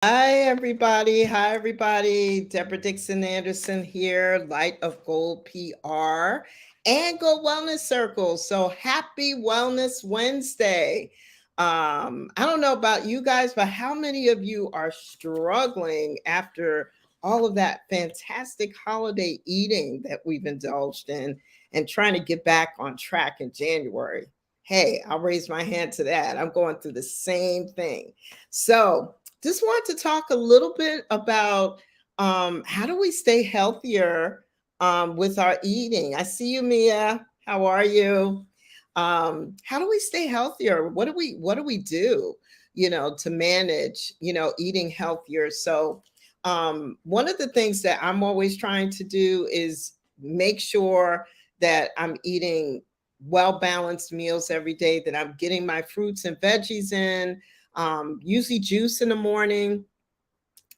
Hi, everybody. Hi, everybody. Deborah Dixon-Anderson here, Light of Gold PR and Gold Wellness Circle. So happy Wellness Wednesday. I don't know about you guys, but how many of you are struggling after all of that fantastic holiday eating that we've indulged in and trying to get back on track in January? Hey, I'll raise my hand to that. I'm going through the same thing. So, just want to talk a little bit about how do we stay healthier with our eating. I see you, Mia. How are you? How do we stay healthier? What do we do, to manage, eating healthier? So one of the things that I'm always trying to do is make sure that I'm eating well balanced meals every day, that I'm getting my fruits and veggies in, usually juice in the morning.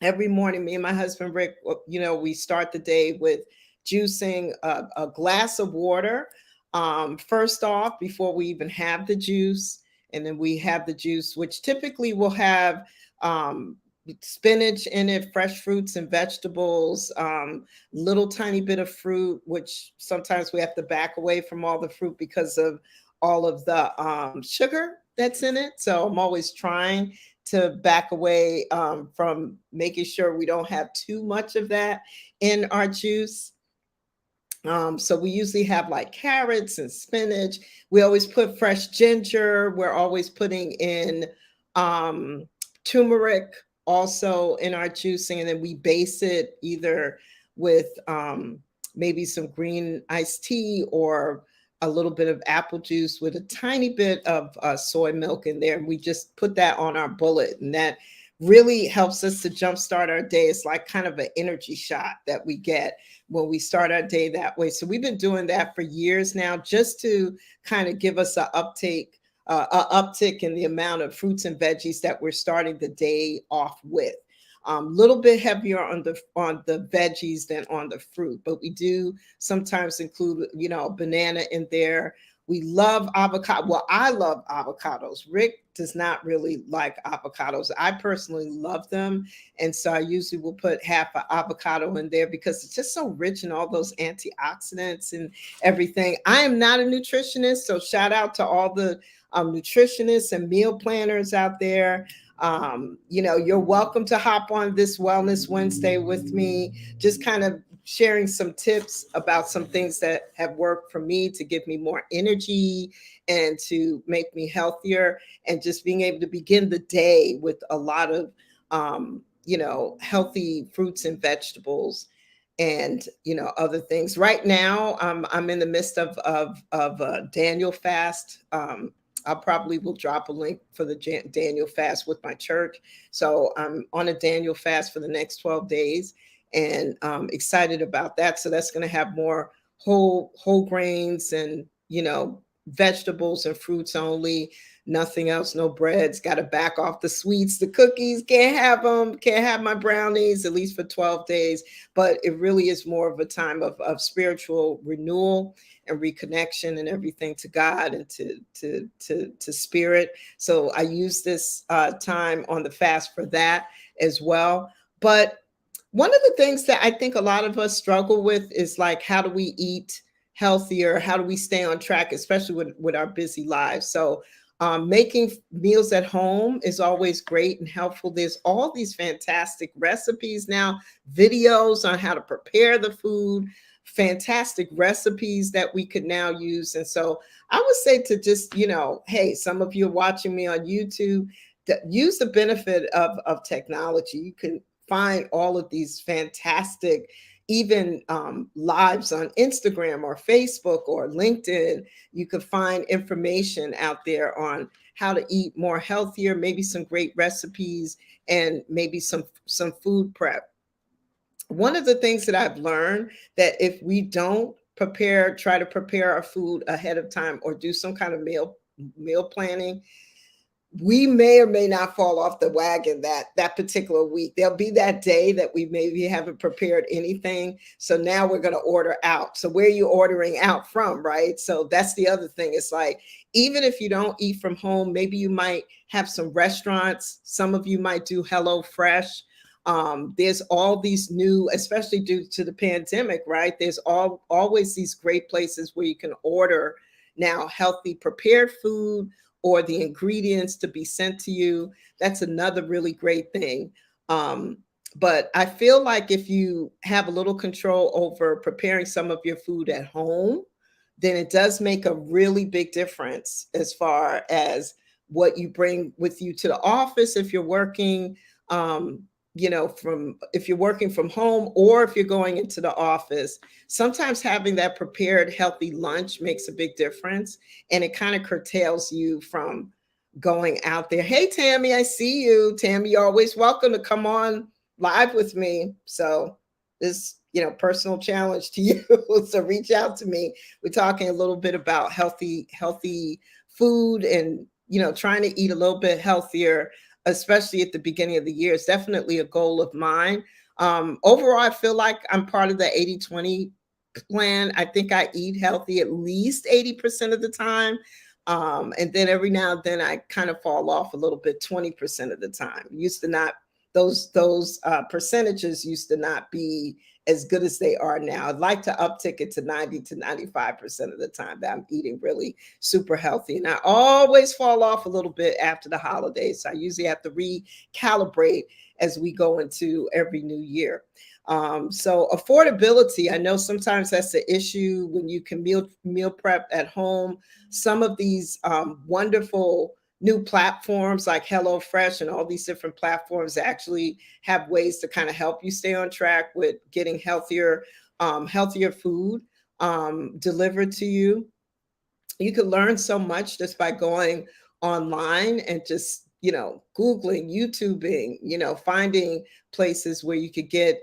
Every morning, me and my husband Rick, we start the day with juicing a glass of water, first off, before we even have the juice. And then we have the juice, which typically will have spinach in it, fresh fruits and vegetables, little tiny bit of fruit, which sometimes we have to back away from all the fruit because of all of the sugar that's in it. So I'm always trying to back away from making sure we don't have too much of that in our juice. So we usually have like carrots and spinach. We always put fresh ginger. We're always putting in um, turmeric also in our juicing, and then we base it either with maybe some green iced tea or a little bit of apple juice with a tiny bit of soy milk in there. And we just put that on our bullet, and that really helps us to jumpstart our day. It's like kind of an energy shot that we get when we start our day that way. So we've been doing that for years now, just to kind of give us a uptick in the amount of fruits and veggies that we're starting the day off with. Little bit heavier on the veggies than on the fruit, but we do sometimes include, banana in there. We love avocado. Well, I love avocados. Rick does not really like avocados. I personally love them. And so I usually will put half an avocado in there because it's just so rich in all those antioxidants and everything. I am not a nutritionist, so shout out to all the nutritionists and meal planners out there. You're welcome to hop on this Wellness Wednesday with me, just kind of sharing some tips about some things that have worked for me to give me more energy and to make me healthier, and just being able to begin the day with a lot of healthy fruits and vegetables and other things. Right now, I'm in the midst of a Daniel fast. I probably will drop a link for the Daniel fast with my church. So I'm on a Daniel fast for the next 12 days, and excited about that. So that's going to have more whole grains and vegetables and fruits only, nothing else, no breads. Got to back off the sweets, the cookies. Can't have them. Can't have my brownies at least for 12 days. But it really is more of a time of spiritual renewal and reconnection and everything to God and to spirit. So I use this time on the fast for that as well. But one of the things that I think a lot of us struggle with is like, how do we eat healthier? How do we stay on track, especially with our busy lives? So making meals at home is always great and helpful. There's all these fantastic recipes now, videos on how to prepare the food, fantastic recipes that we could now use. And so I would say to just, hey, some of you are watching me on YouTube, use the benefit of technology. You can find all of these fantastic, even lives on Instagram or Facebook or LinkedIn. You could find information out there on how to eat more healthier, maybe some great recipes, and maybe some food prep. One of the things that I've learned, that if we don't try to prepare our food ahead of time or do some kind of meal planning, we may or may not fall off the wagon that particular week. There'll be that day that we maybe haven't prepared anything, so now we're going to order out. So where are you ordering out from, right? So that's the other thing. It's like, even if you don't eat from home, maybe you might have some restaurants. Some of you might do Hello Fresh. There's all these new, especially due to the pandemic, right? There's always these great places where you can order now healthy prepared food, or the ingredients to be sent to you. That's another really great thing. Um, but I feel like if you have a little control over preparing some of your food at home, then it does make a really big difference as far as what you bring with you to the office if you're working. From if you're working from home or if you're going into the office, sometimes having that prepared healthy lunch makes a big difference, and it kind of curtails you from going out there. Hey Tammy, I see you. Tammy, you're always welcome to come on live with me. So this, personal challenge to you. So reach out to me. We're talking a little bit about healthy food, and trying to eat a little bit healthier, especially at the beginning of the year. It's definitely a goal of mine. Overall, I feel like I'm part of the 80-20 plan. I think I eat healthy at least 80% of the time. And then every now and then I kind of fall off a little bit 20% of the time. Used to not, those percentages used to not be as good as they are now. I'd like to uptick it to 90 to 95% of the time that I'm eating really super healthy. And I always fall off a little bit after the holidays. So I usually have to recalibrate as we go into every new year. So affordability, I know sometimes that's the issue when you can meal prep at home. Some of these wonderful new platforms like HelloFresh and all these different platforms actually have ways to kind of help you stay on track with getting healthier food delivered to you. You can learn so much just by going online and just, Googling, YouTubing, finding places where you could get,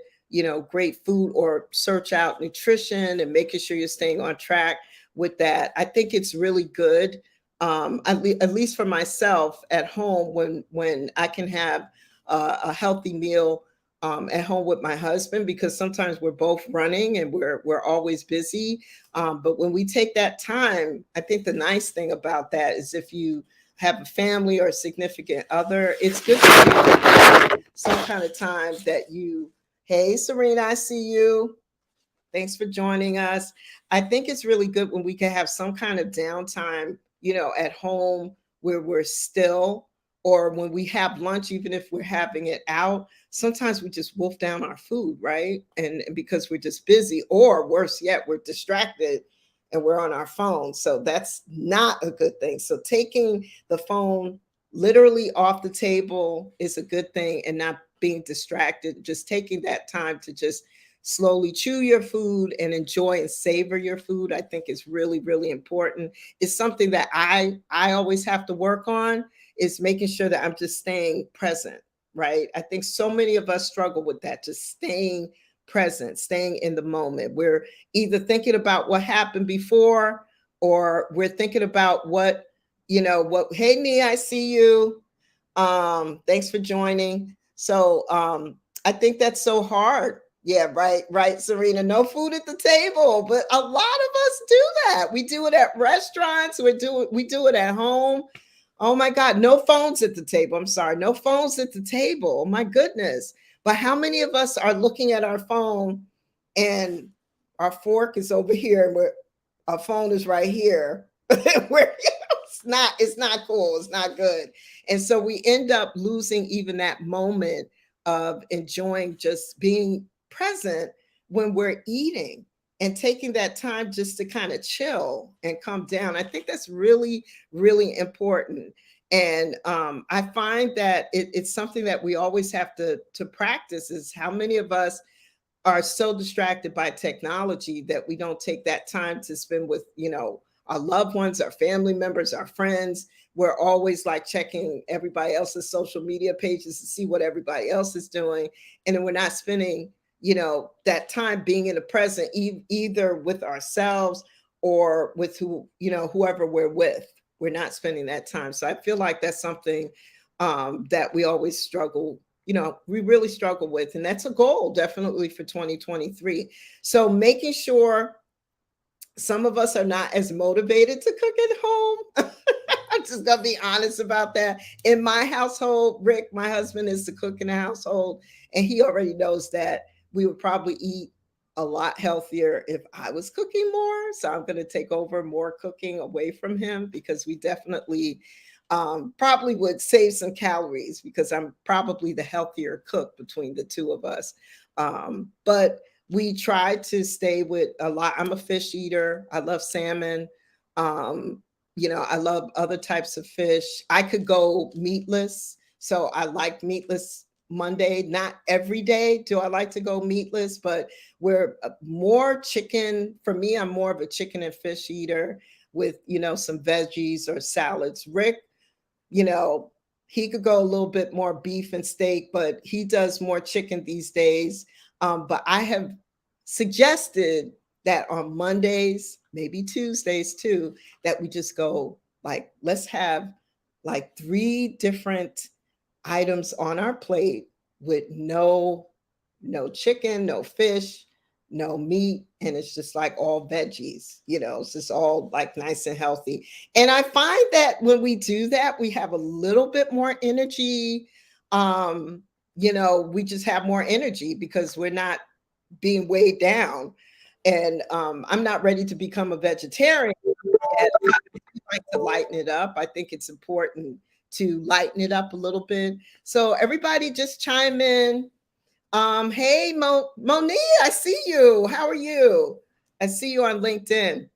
great food, or search out nutrition and making sure you're staying on track with that. I think it's really good. At least for myself at home, when I can have a healthy meal at home with my husband, because sometimes we're both running and we're always busy. But when we take that time, I think the nice thing about that is if you have a family or a significant other, it's good to take some kind of time that you, hey, Serena, I see you. Thanks for joining us. I think it's really good when we can have some kind of downtime, at home where we're still, or when we have lunch, even if we're having it out. Sometimes we just wolf down our food, right? And because we're just busy, or worse yet, we're distracted and we're on our phone. So that's not a good thing. So taking the phone literally off the table is a good thing, and not being distracted, just taking that time to just slowly chew your food and enjoy and savor your food, I think is really, really important. It's something that I always have to work on, is making sure that I'm just staying present, right? I think so many of us struggle with that, just staying present, staying in the moment. We're either thinking about what happened before, or we're thinking about hey Nee, I see you. Thanks for joining. So I think that's so hard. Yeah, right, Serena. No food at the table, but a lot of us do that. We do it at restaurants. We do it at home. Oh my God, no phones at the table. I'm sorry, no phones at the table. Oh my goodness. But how many of us are looking at our phone and our fork is over here, and our phone is right here? Where it's not cool. It's not good. And so we end up losing even that moment of enjoying just being present when we're eating, and taking that time just to kind of chill and come down. I think that's really, really important. And I find that it's something that we always have to practice, is how many of us are so distracted by technology that we don't take that time to spend with, our loved ones, our family members, our friends. We're always like checking everybody else's social media pages to see what everybody else is doing. And then we're not spending, that time being in the present, either with ourselves or with whoever we're with. we're not spending that time. So I feel like that's something that we always struggle, we really struggle with. And that's a goal definitely for 2023. So making sure some of us are not as motivated to cook at home. I'm just gonna be honest about that. In my household, Rick, my husband, is the cook in the household, and he already knows that we would probably eat a lot healthier if I was cooking more. So I'm gonna take over more cooking away from him because we definitely probably would save some calories because I'm probably the healthier cook between the two of us. But we try to stay with a lot. I'm a fish eater. I love salmon. Um, I love other types of fish. I could go meatless. So I like meatless Monday. Not every day do I like to go meatless, but we're more chicken. For me, I'm more of a chicken and fish eater with, some veggies or salads. Rick, you know, he could go a little bit more beef and steak, but he does more chicken these days. But I have suggested that on Mondays, maybe Tuesdays too, that we just go like, let's have like 3 different items on our plate with no chicken, no fish, no meat, and it's just like all veggies, it's just all like nice and healthy. And I find that when we do that, we have a little bit more energy. We just have more energy because we're not being weighed down. And I'm not ready to become a vegetarian yet. I like to lighten it up. I think it's important to lighten it up a little bit. So everybody just chime in. Hey, Monique, I see you. How are you? I see you on LinkedIn.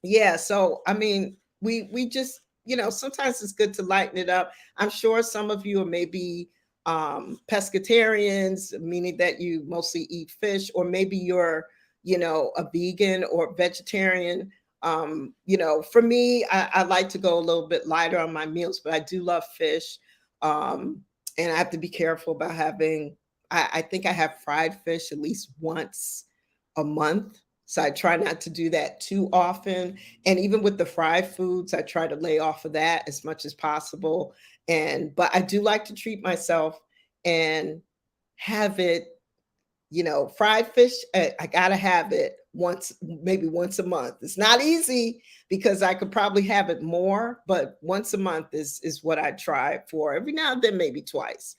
Yeah, so I mean, we just, sometimes it's good to lighten it up. I'm sure some of you are maybe pescatarians, meaning that you mostly eat fish, or maybe you're, a vegan or vegetarian. For me, I like to go a little bit lighter on my meals, but I do love fish. And I have to be careful about having, I think I have fried fish at least once a month. So I try not to do that too often. And even with the fried foods, I try to lay off of that as much as possible. But I do like to treat myself and have it, fried fish. I gotta have it maybe once a month. It's not easy because I could probably have it more, but once a month is what I try for. Every now and then, maybe twice,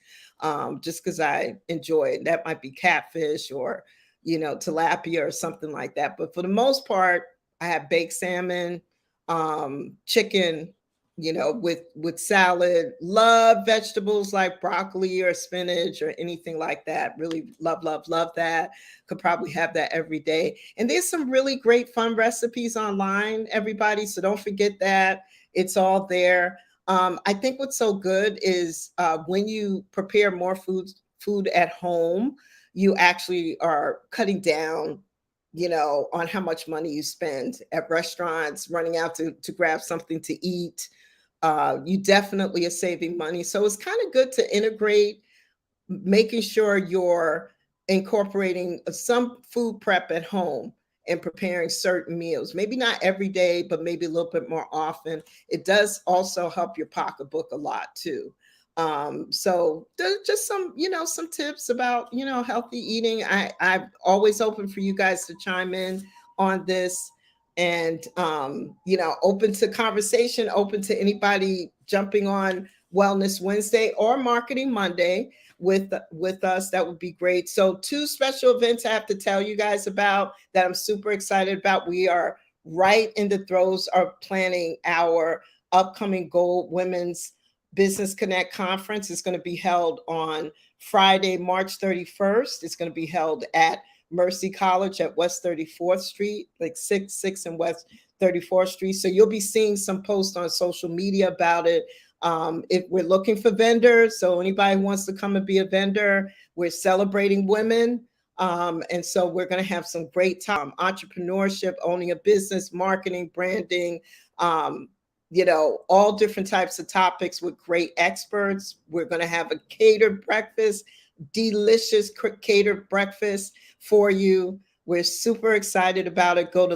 just because I enjoy it. That might be catfish or tilapia or something like that. But for the most part, I have baked salmon, chicken, with salad. Love vegetables like broccoli or spinach or anything like that. Really love, love, love that. Could probably have that every day. And there's some really great fun recipes online, everybody. So don't forget that. It's all there. I think what's so good is when you prepare more food at home, you actually are cutting down, on how much money you spend at restaurants, running out to grab something to eat. You definitely are saving money. So it's kind of good to integrate, making sure you're incorporating some food prep at home and preparing certain meals. Maybe not every day, but maybe a little bit more often. It does also help your pocketbook a lot too. So there's just some tips about, healthy eating. I'm always open for you guys to chime in on this, and open to conversation, open to anybody jumping on Wellness Wednesday or Marketing Monday with us. That would be great. So 2 special events I have to tell you guys about that I'm super excited about. We are right in the throes of planning our upcoming Gold Women's Business Connect Conference. Is going to be held on Friday, March 31st. It's going to be held at Mercy College at West 34th Street, like 6 and West 34th Street. So you'll be seeing some posts on social media about it. If we're looking for vendors, so anybody who wants to come and be a vendor, we're celebrating women. And so we're going to have some great time, entrepreneurship, owning a business, marketing, branding, all different types of topics with great experts. We're going to have a catered breakfast, delicious catered breakfast for you. We're super excited about it. Go to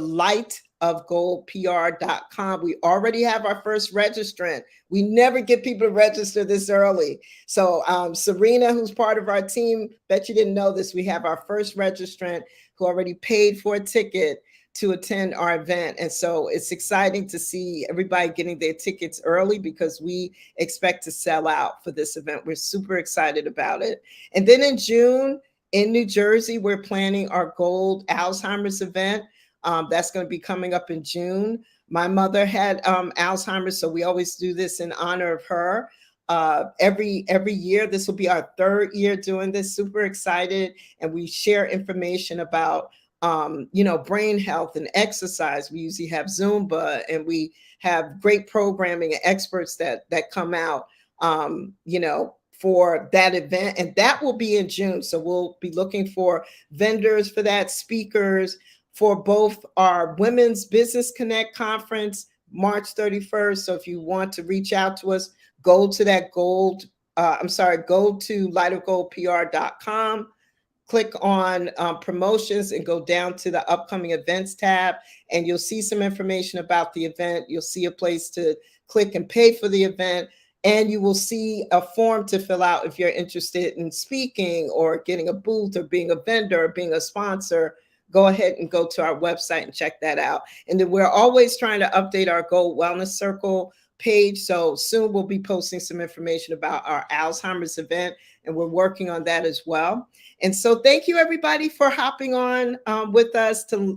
lightofgoldpr.com. We already have our first registrant. We never get people to register this early. So Serena, who's part of our team, bet you didn't know this, we have our first registrant who already paid for a ticket to attend our event. And so it's exciting to see everybody getting their tickets early because we expect to sell out for this event. We're super excited about it. And then in June in New Jersey, we're planning our Gold Alzheimer's event. That's going to be coming up in June. My mother had Alzheimer's, so we always do this in honor of her. Every year, this will be our third year doing this. Super excited, and we share information about brain health and exercise. We usually have Zumba, and we have great programming and experts that come out, for that event. And that will be in June. So we'll be looking for vendors for that, speakers for both our Women's Business Connect conference, March 31st. So if you want to reach out to us, go to go to lightofgoldpr.com. Click on promotions and go down to the upcoming events tab, and you'll see some information about the event. You'll see a place to click and pay for the event, and you will see a form to fill out if you're interested in speaking or getting a booth or being a vendor or being a sponsor. Go ahead and go to our website and check that out. And then we're always trying to update our Gold Wellness Circle page. So soon we'll be posting some information about our Alzheimer's event, and we're working on that as well. And so thank you everybody for hopping on with us to,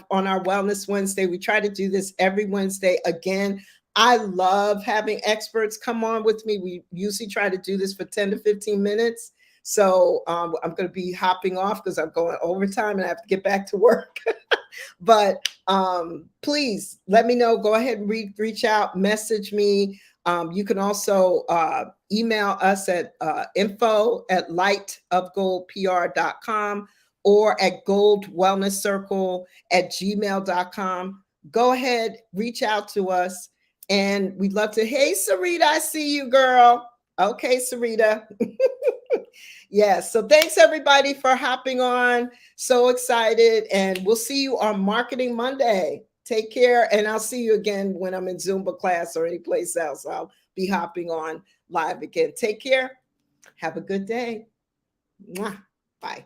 on our Wellness Wednesday. We try to do this every Wednesday. Again, I love having experts come on with me. We usually try to do this for 10 to 15 minutes. So I'm going to be hopping off because I'm going overtime and I have to get back to work. But please let me know. Go ahead and reach out, message me. You can also email us at info@lightofgoldpr.com or at goldwellnesscircle@gmail.com. Go ahead, reach out to us, and we'd love to. Hey, Sarita, I see you, girl. Okay, Sarita. Yes. So thanks everybody for hopping on. So excited. And we'll see you on Marketing Monday. Take care. And I'll see you again when I'm in Zumba class or any place else. I'll be hopping on live again. Take care. Have a good day. Mwah. Bye.